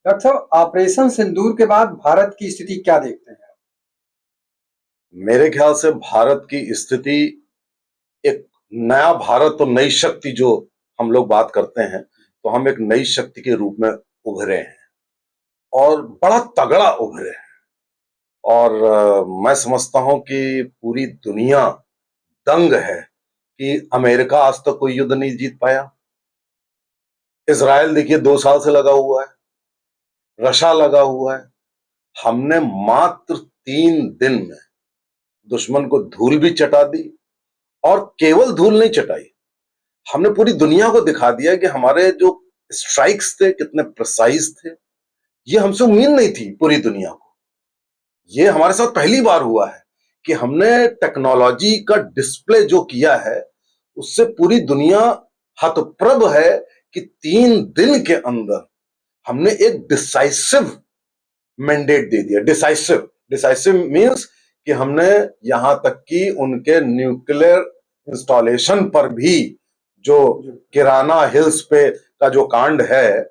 Doctor साहब, operation सिंदूर के बाद भारत की स्थिति क्या देखते हैं? मेरे ख्याल से भारत की स्थिति एक नया भारत और नई शक्ति जो हम लोग बात करते हैं, तो हम एक नई शक्ति के रूप में उभरे हैं और बड़ा तगड़ा उभरे हैं। और मैं समझता हूं कि पूरी दुनिया दंग है कि अमेरिका आज तक कोई युद्ध नहीं जीत पाया। इजराइल देखिए 2 साल से लगा हुआ है, रशिया लगा हुआ है। हमने मात्र 3 दिन में दुश्मन को धूल भी चटा दी, और केवल धूल नहीं चटाई, हमने पूरी दुनिया को दिखा दिया कि हमारे जो स्ट्राइक्स थे कितने प्रिसाइज थे। ये हमसे उम्मीद नहीं थी पूरी दुनिया को। ये हमारे साथ पहली बार हुआ है कि हमने टेक्नोलॉजी का डिस्प्ले जो किया है, उससे पूरी दुनिया हतप्रभ है कि 3 दिन के अंदर हमने एक डिसाइसिव मैंडेट दे दिया। डिसाइसिव डिसाइसिव मीन्स कि हमने यहां तक कि उनके न्यूक्लियर इंस्टॉलेशन पर भी जो किराना हिल्स पे का जो कांड है,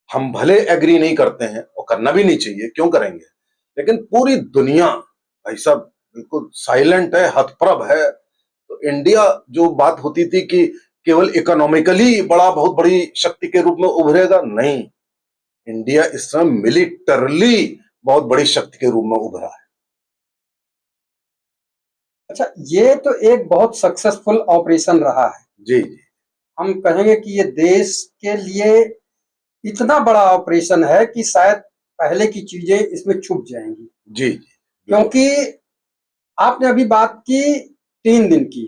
हम भले एग्री नहीं करते हैं और करना भी नहीं चाहिए, क्यों करेंगे, लेकिन पूरी दुनिया भाई साहब बिल्कुल साइलेंट है, हतप्रभ है। तो इंडिया जो बात होती थी कि केवल इकोनॉमिकली बहुत बड़ी शक्ति के रूप में उभरेगा, नहीं, इंडिया इस समय मिलिटरली बहुत बड़ी शक्ति के रूप में उभरा है। अच्छा, ये तो एक बहुत सक्सेसफुल ऑपरेशन रहा है। जी जी। हम कहेंगे कि ये देश के लिए इतना बड़ा ऑपरेशन है कि शायद पहले की चीजें इसमें छुप जाएंगी। जी जी। क्योंकि आपने अभी बात की 3 दिन की,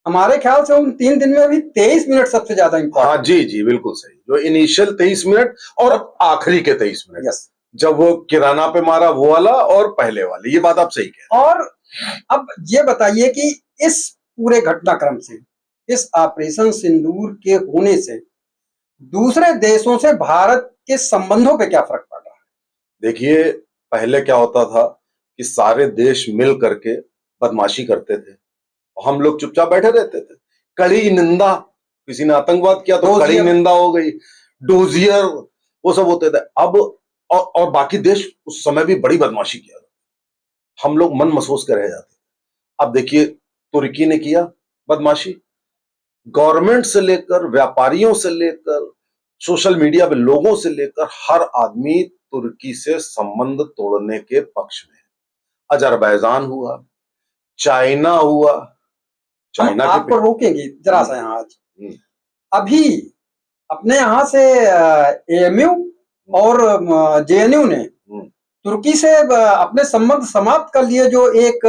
हमारे ख्याल से उन 3 दिन में अभी 23 मिनट सबसे ज्यादा इम्पोर्टेंट। हाँ जी जी, बिल्कुल सही। जो इनिशियल 23 मिनट और आखिरी के 23 मिनट, यस, जब वो किराना पे मारा वो वाला और पहले वाले, ये बात आप सही कह रहे हैं। और अब ये बताइए कि इस पूरे घटनाक्रम से, इस ऑपरेशन सिंदूर के होने से दूसरे देशों से भारत के संबंधों पे क्या फर्क पड़ रहा है? देखिए, पहले क्या होता था कि सारे देश मिल करके बदमाशी करते थे, हम लोग चुपचाप बैठे रहते थे। कड़ी निंदा, किसी ने आतंकवाद किया तो कड़ी निंदा हो गई, डोजियर, वो सब होते थे। अब और बाकी देश उस समय भी बड़ी बदमाशी किया, हम लोग मन महसूस कर रह जाते। अब देखिए, तुर्की ने किया बदमाशी, गवर्नमेंट से लेकर व्यापारियों से लेकर सोशल मीडिया पे लोगों से लेकर हर आदमी तुर्की से संबंध तोड़ने के पक्ष में है। अजरबैजान हुआ, चाइना हुआ, चाइना के आपको रोकेंगे जरा सा यहाँ आज। हम्म। अभी अपने यहाँ से एएमयू और जेएनयू ने तुर्की से अपने संबंध समाप्त कर लिए। जो एक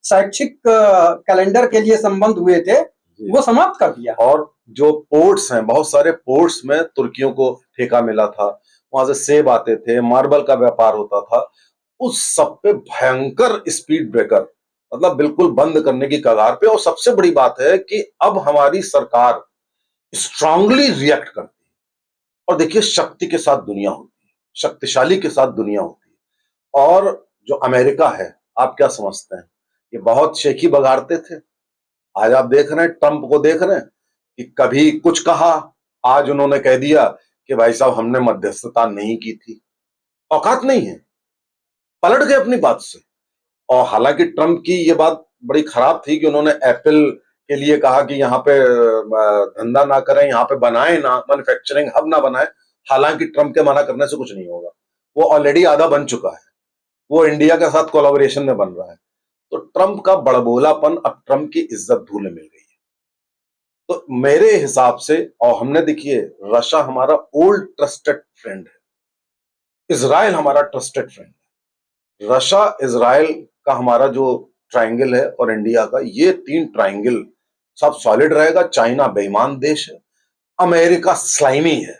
शैक्षिक कैलेंडर के लिए संबंध हुए थे, वो समाप्त कर दिया। और जो पोर्ट्स हैं, बहुत सारे पोर्ट्स में तुर्कियों को ठेका मिला था, वहां से सेब आते थे, मार्बल का व्यापार होता था, उस सब पे भयंकर स्पीड ब्रेकर, मतलब बिल्कुल बंद करने की कगार पे। और सबसे बड़ी बात है कि अब हमारी सरकार स्ट्रांगली रिएक्ट करती है। और देखिए, शक्ति के साथ दुनिया होती है, शक्तिशाली के साथ दुनिया होती है। और जो अमेरिका है, आप क्या समझते हैं, ये बहुत शेखी बघाड़ते थे। आज आप देख रहे हैं, ट्रंप को देख रहे हैं कि कभी कुछ कहा, आज उन्होंने कह दिया कि भाई साहब हमने मध्यस्थता नहीं की थी। औकात नहीं है, पलट गए अपनी बात से। और हालांकि ट्रंप की ये बात बड़ी खराब थी कि उन्होंने एप्पल के लिए कहा कि यहाँ पे धंधा ना करें, यहाँ पे बनाए ना, मैन्युफैक्चरिंग हब ना बनाए। हालांकि ट्रंप के मना करने से कुछ नहीं होगा, वो ऑलरेडी आधा बन चुका है, वो इंडिया के साथ कोलैबोरेशन में बन रहा है। तो ट्रंप का बड़बोलापन, अब ट्रंप की इज्जत धूल मिल गई है। तो मेरे हिसाब से, और हमने देखिए, रशिया हमारा ओल्ड ट्रस्टेड फ्रेंड है, इजराइल हमारा ट्रस्टेड फ्रेंड है। रशिया इजराइल का हमारा जो ट्रायंगल है और इंडिया का, ये 3 ट्रायंगल सब सॉलिड रहेगा। चाइना बेईमान देश है, अमेरिका स्लाइमी है,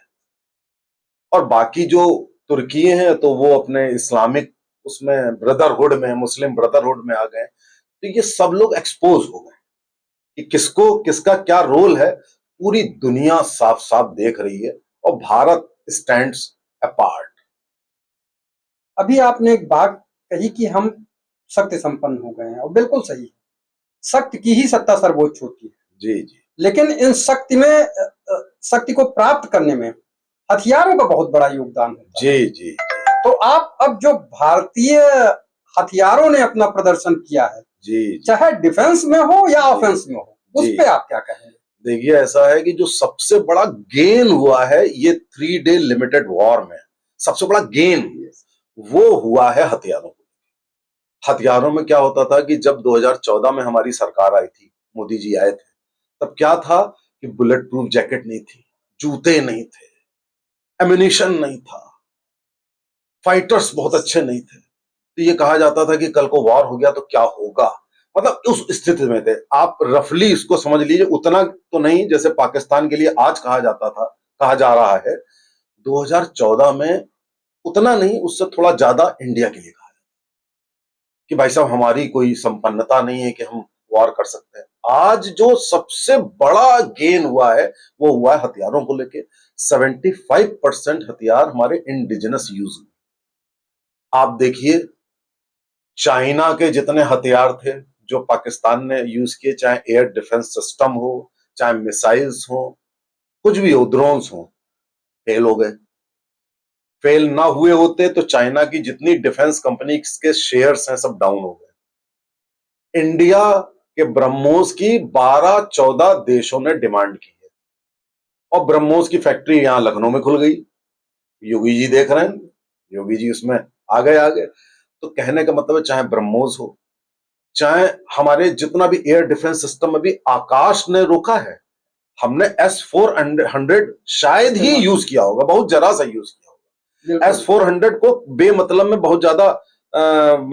और बाकी जो तुर्की हैं तो वो अपने इस्लामिक उसमें ब्रदरहुड में, मुस्लिम ब्रदरहुड में आ गए। तो ये सब लोग एक्सपोज हो गए कि किसको किसका क्या रोल है, पूरी दुनिया साफ साफ देख रही है, और भारत स्टैंड्स अपार्ट। अभी आपने एक बात कही कि हम शक्ति संपन्न हो गए हैं, और बिल्कुल सही है, शक्ति की ही सत्ता सर्वोच्च होती है। जी जी। लेकिन इन शक्ति में शक्ति को प्राप्त करने में हथियारों का बहुत बड़ा योगदान होता है। जी जी तो आप अब जो भारतीय हथियारों ने अपना प्रदर्शन किया है, जी जी चाहे डिफेंस में हो या जी ऑफेंस में हो, उस जी। पे आप क्या कहेंगे? देखिए, ऐसा है कि जो सबसे बड़ा गेन हुआ है ये 3 डे लिमिटेड वॉर में, सबसे बड़ा गेन वो हुआ है हथियारों को। हथियारों में क्या होता था कि जब 2014 में हमारी सरकार आई थी, मोदी जी आए थे, तब क्या था कि बुलेट प्रूफ जैकेट नहीं थी, जूते नहीं थे, एम्यूनिशन नहीं था, फाइटर्स बहुत अच्छे नहीं थे। तो ये कहा जाता था कि कल को वॉर हो गया तो क्या होगा, मतलब उस स्थिति में थे। आप रफली इसको समझ लीजिए, उतना तो नहीं जैसे पाकिस्तान के लिए आज कहा जाता था, कहा जा रहा है। 2014 में उतना नहीं, उससे थोड़ा ज्यादा इंडिया के लिए कहा कि भाई साहब हमारी कोई संपन्नता नहीं है कि हम वॉर कर सकते हैं। आज जो सबसे बड़ा गेन हुआ है वो हुआ है हथियारों को लेके। 75% हथियार हमारे इंडिजिनस यूज में। आप देखिए, चाइना के जितने हथियार थे जो पाकिस्तान ने यूज किए, चाहे एयर डिफेंस सिस्टम हो, चाहे मिसाइल्स हो, कुछ भी हो, ड्रोन्स हो, फेल हो गए। फेल ना हुए होते तो चाइना की जितनी डिफेंस कंपनी के शेयर्स हैं सब डाउन हो गए। इंडिया के ब्रह्मोस की 12-14 देशों ने डिमांड की है और ब्रह्मोस की फैक्ट्री यहां लखनऊ में खुल गई। योगी जी देख रहे हैं, योगी जी उसमें आ गए। तो कहने का मतलब है, चाहे ब्रह्मोस हो, चाहे हमारे जितना भी एयर डिफेंस सिस्टम में भी आकाश ने रोका है। हमने S-400 शायद ही यूज किया होगा, बहुत जरा सा यूज किया होगा। S-400 को बेमतलब में बहुत ज्यादा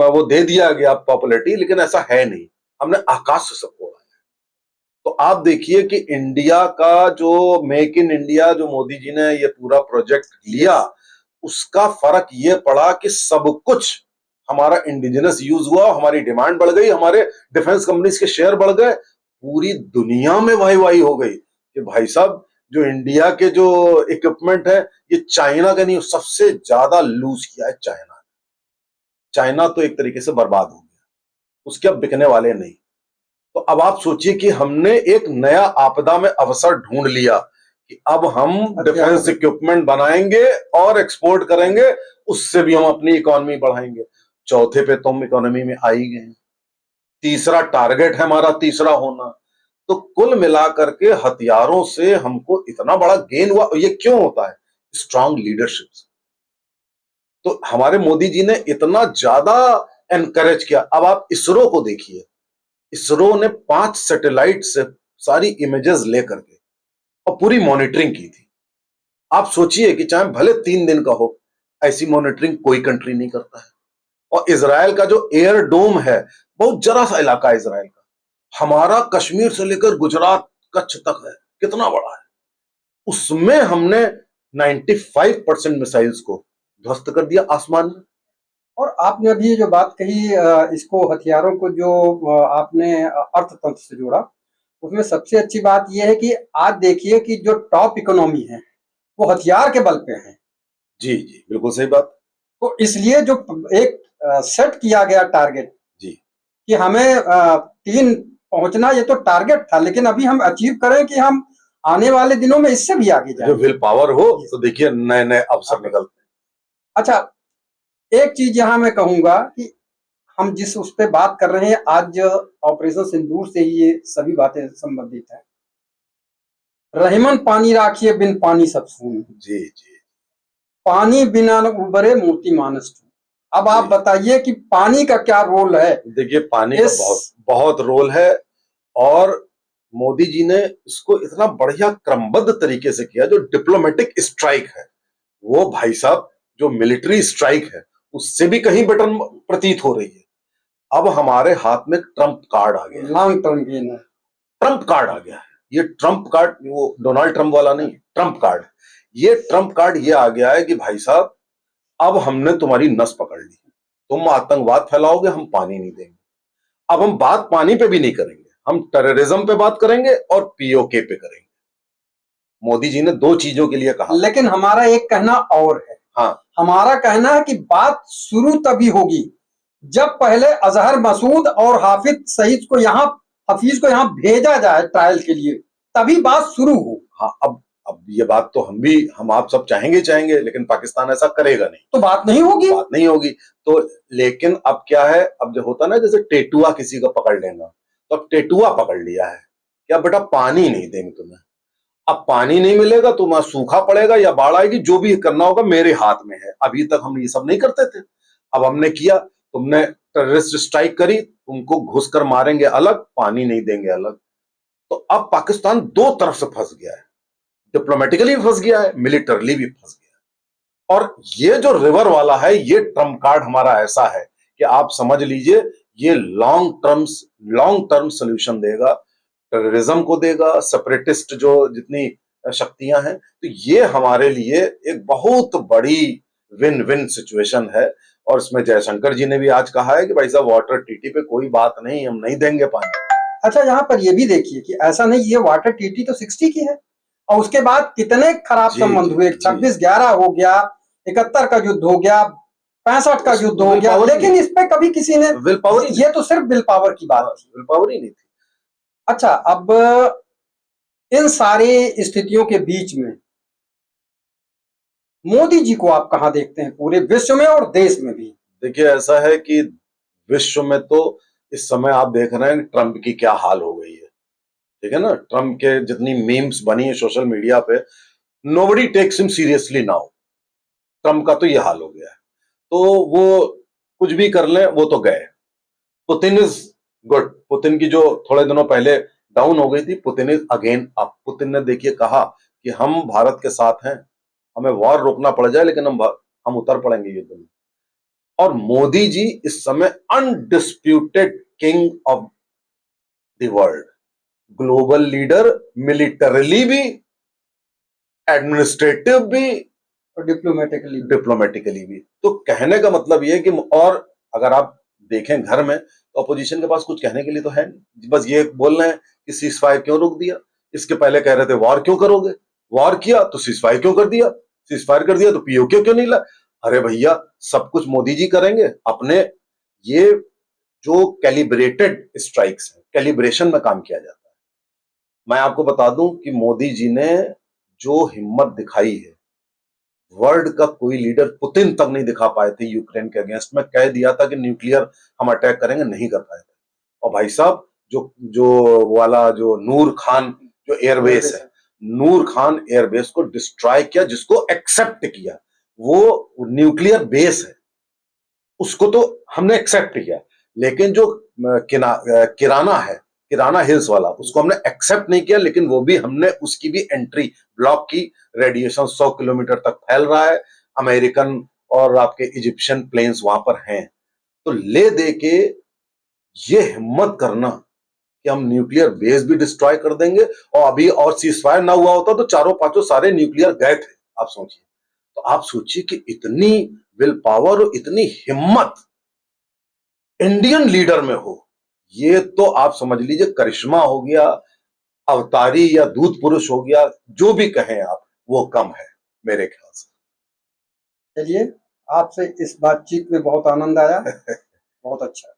वो दे दिया गया पॉपुलैरिटी, लेकिन ऐसा है नहीं। हमने आकाश से सबको उड़ाया। तो आप देखिए कि इंडिया का जो मेक इन इंडिया जो मोदी जी ने ये पूरा प्रोजेक्ट लिया, उसका फर्क ये पड़ा कि सब कुछ हमारा इंडिजिनस यूज हुआ, हमारी डिमांड बढ़ गई, हमारे डिफेंस कंपनीज के शेयर बढ़ गए, पूरी दुनिया में वाई हो गई कि भाई साहब जो इंडिया के जो इक्विपमेंट है ये चाइना का नहीं, सबसे ज्यादा लूज किया है चाइना। चाइना तो एक तरीके से बर्बाद हो गया, उसके अब बिकने वाले नहीं। तो अब आप सोचिए कि हमने एक नया आपदा में अवसर ढूंढ लिया कि अब हम डिफेंस इक्विपमेंट बनाएंगे और एक्सपोर्ट करेंगे, उससे भी हम अपनी इकोनॉमी बढ़ाएंगे। चौथे पे तो हम इकोनॉमी में आ ही गए। तीसरा टारगेट है हमारा, तीसरा होना। तो कुल मिलाकर के हथियारों से हमको इतना बड़ा गेन हुआ। ये क्यों होता है? Strong leadership. तो हमारे मोदी जी ने इतना ज्यादा एनकरेज किया। अब आप इसरो को देखिए, इसरो ने 5 सैटेलाइट से सारी इमेजेस लेकर के और पूरी मॉनिटरिंग की थी। आप सोचिए कि चाहे भले 3 दिन का हो, ऐसी मॉनिटरिंग कोई कंट्री नहीं करता है। और इजराइल का जो एयर डोम है, बहुत जरा सा इलाका है इजराइल का, हमारा कश्मीर से लेकर गुजरात कच्छ तक है, कितना बड़ा है। उसमें हमने 95% मिसाइल्स को ध्वस्त कर दिया आसमान में। और आपने अभी ये जो बात कही, इसको हथियारों को जो आपने अर्थतंत्र से जोड़ा, उसमें सबसे अच्छी बात यह है कि आज देखिए कि जो टॉप इकोनॉमी है वो हथियार के बल पे है। जी जी, बिल्कुल सही बात। तो इसलिए जो एक सेट किया गया टारगेट जी, कि हमें 3 पहुंचना, ये तो टारगेट था, लेकिन अभी हम अचीव करें कि हम आने वाले दिनों में इससे भी आगे जो जाएं। विल पावर हो तो देखिए नए नए अवसर निकलते हैं। अच्छा, एक चीज यहाँ मैं कहूंगा कि हम जिस उस पे बात कर रहे हैं आज, ऑपरेशन सिंदूर से ही ये सभी बातें संबंधित है। रहीमन पानी राखिए बिन पानी सब सून, जी जी पानी बिना न उबरे मोती मानस टूट। अब आप जी। बताइए कि पानी का क्या रोल है? देखिए, पानी का इस बहुत बहुत रोल है। और मोदी जी ने इसको इतना बढ़िया क्रमबद्ध तरीके से किया। जो डिप्लोमेटिक स्ट्राइक है वो भाई साहब, जो मिलिट्री स्ट्राइक है उससे भी कहीं बेटर प्रतीत हो रही है। अब हमारे हाथ में ट्रम्प कार्ड आ गया है। लॉन्ग टर्म गेन है। ट्रम्प कार्ड आ गया है। ये ट्रम्प कार्ड, वो डोनाल्ड ट्रम्प वाला नहीं, ट्रम्प कार्ड। ये ट्रम्प कार्ड ये आ गया है कि भाई साहब अब हमने तुम्हारी नस पकड़ ली, तुम आतंकवाद फैलाओगे, हम पानी नहीं देंगे। अब हम बात पानी पे भी नहीं करेंगे, हम टेररिज्म पे बात करेंगे और पीओके पे करेंगे। मोदी जी ने 2 चीजों के लिए कहा। लेकिन हमारा एक कहना और है। हाँ, हमारा कहना है कि बात शुरू तभी होगी जब पहले अजहर मसूद और हफीज को यहाँ भेजा जाए ट्रायल के लिए, तभी बात शुरू हो। हाँ। अब अब ये बात तो हम आप सब चाहेंगे, लेकिन पाकिस्तान ऐसा करेगा नहीं, तो बात नहीं होगी। तो लेकिन अब क्या है, अब जो होता ना, जैसे टेटुआ किसी का पकड़ लेना, तो अब टेटुआ पकड़ लिया है क्या बेटा, पानी नहीं देंगे तुम्हें। अब पानी नहीं मिलेगा तो वहां सूखा पड़ेगा या बाढ़ आएगी, जो भी करना होगा मेरे हाथ में है। अभी तक हम ये सब नहीं करते थे, अब हमने किया। तुमने टेररिस्ट स्ट्राइक करी, तुमको घुस कर मारेंगे अलग, पानी नहीं देंगे अलग। तो अब पाकिस्तान दो तरफ से फंस गया है, डिप्लोमेटिकली भी फंस गया है, मिलिटरली भी फंस गया है। और ये जो रिवर वाला है, ये ट्रम्प कार्ड हमारा ऐसा है कि आप समझ लीजिए, ये लॉन्ग टर्म सोल्यूशन देगा, टेररिज्म को देगा, सेपरेटिस्ट जो जितनी शक्तियां हैं, तो ये हमारे लिए एक बहुत बड़ी विन विन सिचुएशन है। और इसमें जयशंकर जी ने भी आज कहा है कि भाई साहब, वाटर टीटी पे कोई बात नहीं, हम नहीं देंगे पानी। अच्छा, यहाँ पर ये भी देखिए कि ऐसा नहीं, ये वाटर टीटी तो 60 की है, और उसके बाद कितने खराब संबंध हुए। 26/11 हो गया, 71 का युद्ध हो गया, 65 का युद्ध हो गया, लेकिन इस पे कभी किसी ने विल पावर, ये तो सिर्फ विल पावर की बात थी, विल पावर ही नहीं थी। अच्छा, अब इन सारी स्थितियों के बीच में मोदी जी को आप कहां देखते हैं पूरे विश्व में और देश में भी? देखिए, ऐसा है कि विश्व में तो इस समय आप देख रहे हैं ट्रंप की क्या हाल हो गई है, ठीक है ना। ट्रंप के जितनी मीम्स बनी है सोशल मीडिया पे, nobody takes him seriously now. Trump का तो ये हाल हो गया है, तो वो कुछ भी कर लें, वो तो गए। Putin is good. पुतिन की जो थोड़े दिनों पहले डाउन हो गई थी, Putin is again up. Putin ने देखिए कहा कि हम भारत के साथ हैं, हमें वॉर रोकना पड़ जाए, लेकिन हम उतर पड़ेंगे युद्ध में। और मोदी जी इस समय undisputed king of the world, global leader, militarily भी, एडमिनिस्ट्रेटिव भी और डिप्लोमेटिकली भी। तो कहने का मतलब ये कि, और अगर आप देखें घर में, तो अपोजिशन के पास कुछ कहने के लिए तो है नहीं, बस ये बोल रहे हैं कि सीज फायर क्यों रोक दिया। इसके पहले कह रहे थे वॉर क्यों करोगे, वॉर किया तो सीज फायर क्यों कर दिया, सीज फायर कर दिया तो पीओके क्यों नहीं ला। अरे भैया, सब कुछ मोदी जी करेंगे अपने। ये जो कैलिब्रेटेड स्ट्राइक्स है, कैलिब्रेशन में काम किया जाता है। मैं आपको बता दूं कि मोदी जी ने जो हिम्मत दिखाई है, वर्ल्ड का कोई लीडर, पुतिन तक नहीं दिखा पाए थे। यूक्रेन के अगेंस्ट में कह दिया था कि न्यूक्लियर हम अटैक करेंगे, नहीं कर पाए थे। और भाई साहब, जो जो वाला जो नूर खान जो एयरबेस है, नूर खान एयरबेस को डिस्ट्रॉय किया, जिसको एक्सेप्ट किया। वो न्यूक्लियर बेस है, उसको तो हमने एक्सेप्ट किया, लेकिन जो किराना है, किराना हिल्स वाला, उसको हमने एक्सेप्ट नहीं किया, लेकिन वो भी हमने उसकी भी एंट्री ब्लॉक की। रेडिएशन 100 किलोमीटर तक फैल रहा है, अमेरिकन और आपके इजिप्शियन प्लेन्स वहां पर हैं। तो ले दे के ये हिम्मत करना कि हम न्यूक्लियर बेस भी डिस्ट्रॉय कर देंगे, और अभी और सीजफायर ना हुआ होता तो चारों पांचों सारे न्यूक्लियर गए थे। आप सोचिए, तो आप सोचिए कि इतनी विल पावर और इतनी हिम्मत इंडियन लीडर में हो, ये तो आप समझ लीजिए करिश्मा हो गया, अवतारी या दूत पुरुष हो गया, जो भी कहें आप, वो कम है मेरे ख्याल से। चलिए, आपसे इस बातचीत में बहुत आनंद आया, बहुत अच्छा।